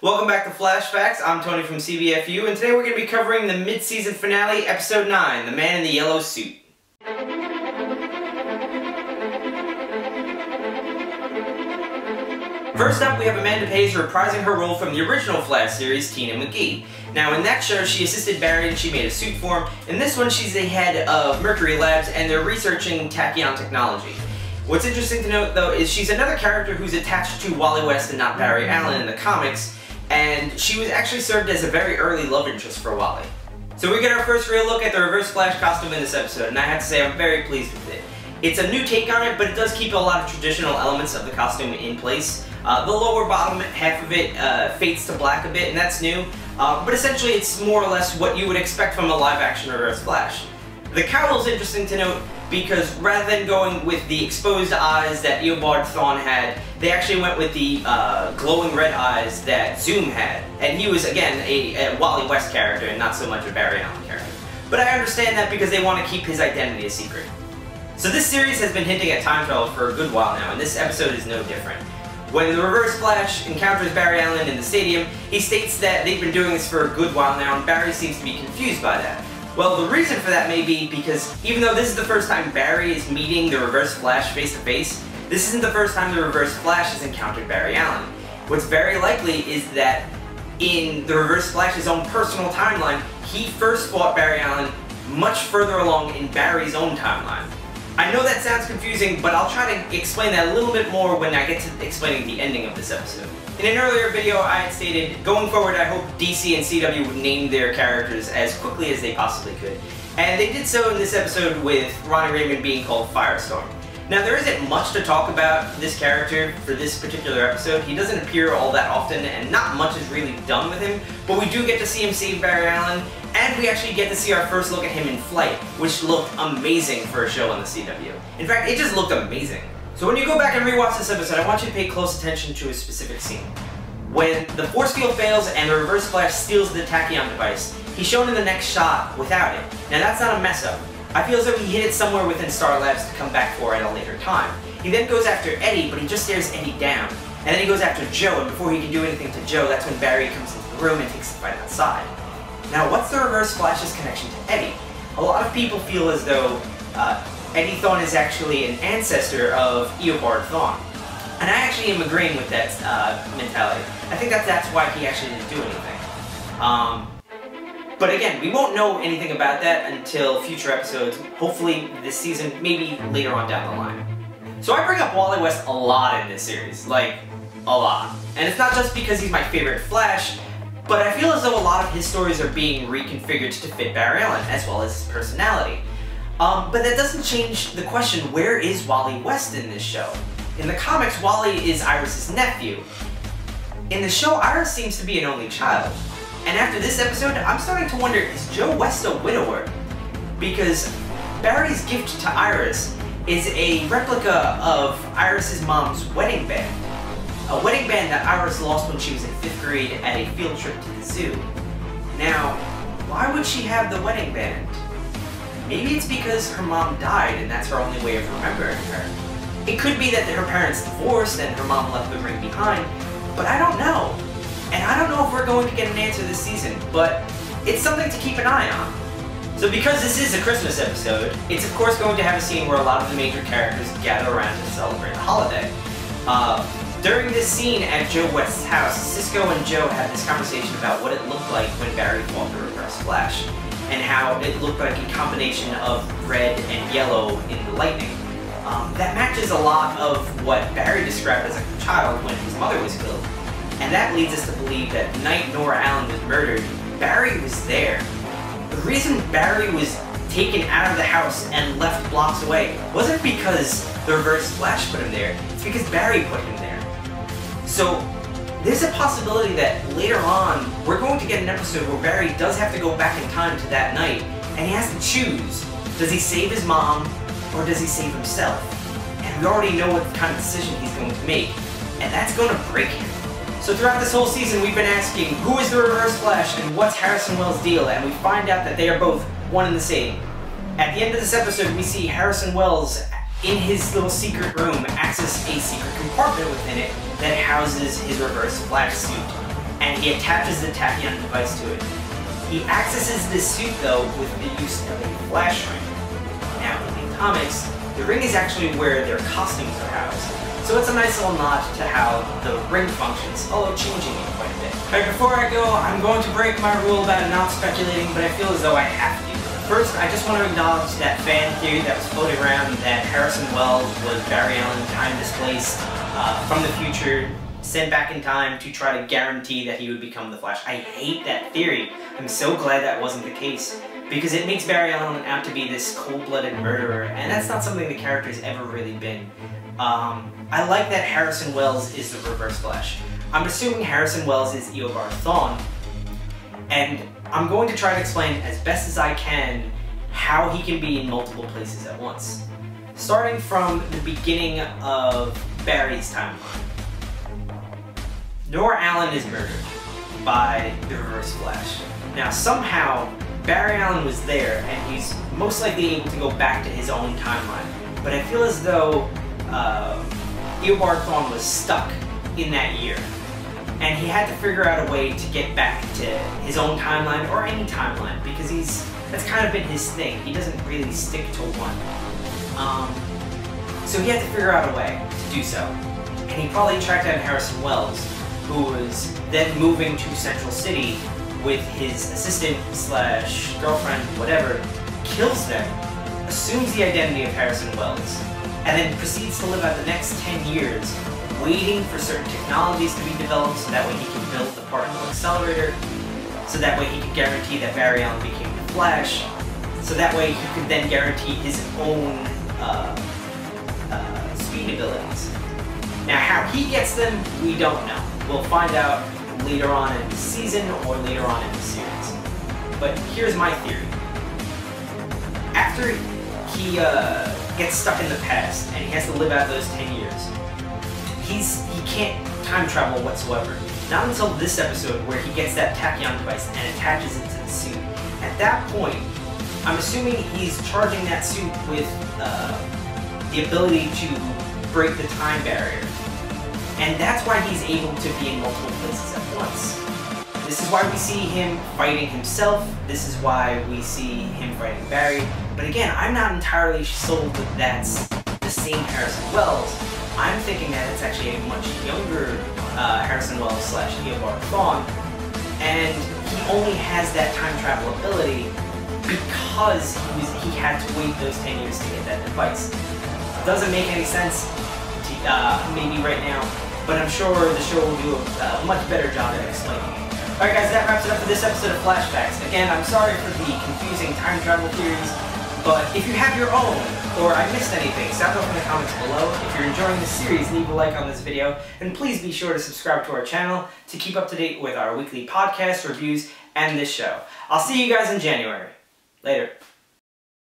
Welcome back to Flashbacks. I'm Tony from CBFU, and today we're going to be covering the mid-season finale, Episode 9, The Man in the Yellow Suit. First up, we have Amanda Pays reprising her role from the original Flash series, Tina McGee. Now, in that show, she assisted Barry and she made a suit for him. In this one, she's the head of Mercury Labs, and they're researching tachyon technology. What's interesting to note, though, is she's another character who's attached to Wally West and not Barry Allen in the comics, and she was actually served as a very early love interest for Wally. So we get our first real look at the Reverse Flash costume in this episode, and I have to say I'm very pleased with it. It's a new take on it, but it does keep a lot of traditional elements of the costume in place. The lower bottom half of it fades to black a bit, and that's new, but essentially it's more or less what you would expect from a live-action Reverse Flash. The cowl is interesting to note because rather than going with the exposed eyes that Eobard Thawne had, they actually went with the glowing red eyes that Zoom had. And he was, again, a Wally West character and not so much a Barry Allen character. But I understand that because they want to keep his identity a secret. So this series has been hinting at time travel for a good while now, and this episode is no different. When the Reverse Flash encounters Barry Allen in the stadium, he states that they've been doing this for a good while now, and Barry seems to be confused by that. Well, the reason for that may be because even though this is the first time Barry is meeting the Reverse Flash face-to-face, this isn't the first time the Reverse Flash has encountered Barry Allen. What's very likely is that in the Reverse Flash's own personal timeline, he first fought Barry Allen much further along in Barry's own timeline. I know that sounds confusing, but I'll try to explain that a little bit more when I get to explaining the ending of this episode. In an earlier video, I had stated, going forward, I hope DC and CW would name their characters as quickly as they possibly could. And they did so in this episode with Ronnie Raymond being called Firestorm. Now, there isn't much to talk about this character for this particular episode. He doesn't appear all that often, and not much is really done with him, but we do get to see him save Barry Allen, and we actually get to see our first look at him in flight, which looked amazing for a show on the CW. In fact, it just looked amazing. So when you go back and rewatch this episode, I want you to pay close attention to a specific scene. When the force field fails and the Reverse Flash steals the tachyon device, he's shown in the next shot without it. Now that's not a mess up. I feel as though he hid it somewhere within Star Labs to come back for at a later time. He then goes after Eddie, but he just stares Eddie down. And then he goes after Joe, and before he can do anything to Joe, that's when Barry comes into the room and takes the fight outside. Now, what's the Reverse Flash's connection to Eddie? A lot of people feel as though Eddie Thawne is actually an ancestor of Eobard Thawne. And I actually am agreeing with that mentality. I think that's why he actually didn't do anything. But again, we won't know anything about that until future episodes, hopefully this season, maybe later on down the line. So I bring up Wally West a lot in this series, like, a lot. And it's not just because he's my favorite Flash, but I feel as though a lot of his stories are being reconfigured to fit Barry Allen, as well as his personality. But that doesn't change the question, where is Wally West in this show? In the comics, Wally is Iris's nephew. In the show, Iris seems to be an only child. And after this episode, I'm starting to wonder, is Joe West a widower? Because Barry's gift to Iris is a replica of Iris's mom's wedding band. A wedding band that Iris lost when she was in 5th grade at a field trip to the zoo. Now, why would she have the wedding band? Maybe it's because her mom died and that's her only way of remembering her. It could be that her parents divorced and her mom left the ring behind, but I don't know. And I don't know if we're going to get an answer this season, but it's something to keep an eye on. So because this is a Christmas episode, it's of course going to have a scene where a lot of the major characters gather around to celebrate the holiday. During this scene at Joe West's house, Cisco and Joe had this conversation about what it looked like when Barry fought the Reverse Flash, and how it looked like a combination of red and yellow in the lightning. That matches a lot of what Barry described as a child when his mother was killed. And that leads us to believe that the night Nora Allen was murdered, Barry was there. The reason Barry was taken out of the house and left blocks away wasn't because the Reverse Flash put him there, it's because Barry put him there. So there's a possibility that later on, we're going to get an episode where Barry does have to go back in time to that night, and he has to choose. Does he save his mom, or does he save himself? And we already know what kind of decision he's going to make, and that's going to break him. So throughout this whole season, we've been asking, who is the Reverse Flash and what's Harrison Wells' deal? And we find out that they are both one and the same. At the end of this episode, we see Harrison Wells in his little secret room access a secret compartment within it that houses his Reverse Flash suit. and he attaches the tachyon device to it. He accesses this suit though with the use of a flash ring. Now in the comics, the ring is actually where their costumes are housed. So it's a nice little nod to how the ring functions, although changing it quite a bit. Alright, before I go, I'm going to break my rule about not speculating, but I feel as though I have to. First, I just want to acknowledge that fan theory that was floating around that Harrison Wells was Barry Allen time displaced from the future, sent back in time to try to guarantee that he would become the Flash. I hate that theory. I'm so glad that wasn't the case, because it makes Barry Allen out to be this cold-blooded murderer, and that's not something the character's ever really been. I like that Harrison Wells is the Reverse Flash. I'm assuming Harrison Wells is Eobard Thawne, and I'm going to try to explain as best as I can how he can be in multiple places at once. Starting from the beginning of Barry's timeline. Nora Allen is murdered by the Reverse Flash. Now somehow, Barry Allen was there and he's most likely able to go back to his own timeline. But I feel as though Eobard Thawne was stuck in that year. And he had to figure out a way to get back to his own timeline, or any timeline, because that's kind of been his thing. He doesn't really stick to one. So he had to figure out a way to do so. And he probably tracked down Harrison Wells, who was then moving to Central City with his assistant slash girlfriend, whatever, kills them, assumes the identity of Harrison Wells, and then proceeds to live out the next 10 years waiting for certain technologies to be developed so that way he can build the particle accelerator, so that way he could guarantee that Barry Allen became the Flash, so that way he could then guarantee his own speed abilities. Now how he gets them, we don't know. We'll find out later on in the season or later on in the series. But here's my theory. After he gets stuck in the past and he has to live out those 10 years, he can't time travel whatsoever. Not until this episode where he gets that tachyon device and attaches it to the suit. At that point, I'm assuming he's charging that suit with the ability to break the time barrier. And that's why he's able to be in multiple places at once. This is why we see him fighting himself. This is why we see him fighting Barry. But again, I'm not entirely sold that that's the same Harrison Wells. I'm thinking that it's actually a much younger Harrison Wells slash Eobard Thawne, and he only has that time travel ability because he had to wait those 10 years to get that device. Doesn't make any sense, maybe right now, but I'm sure the show will do a much better job at explaining it. Alright guys, that wraps it up for this episode of Flashbacks. Again, I'm sorry for the confusing time travel theories, but if you have your own, or I missed anything, sound off in the comments below. If you're enjoying the series, leave a like on this video, and please be sure to subscribe to our channel to keep up to date with our weekly podcast reviews and this show. I'll see you guys in January. Later.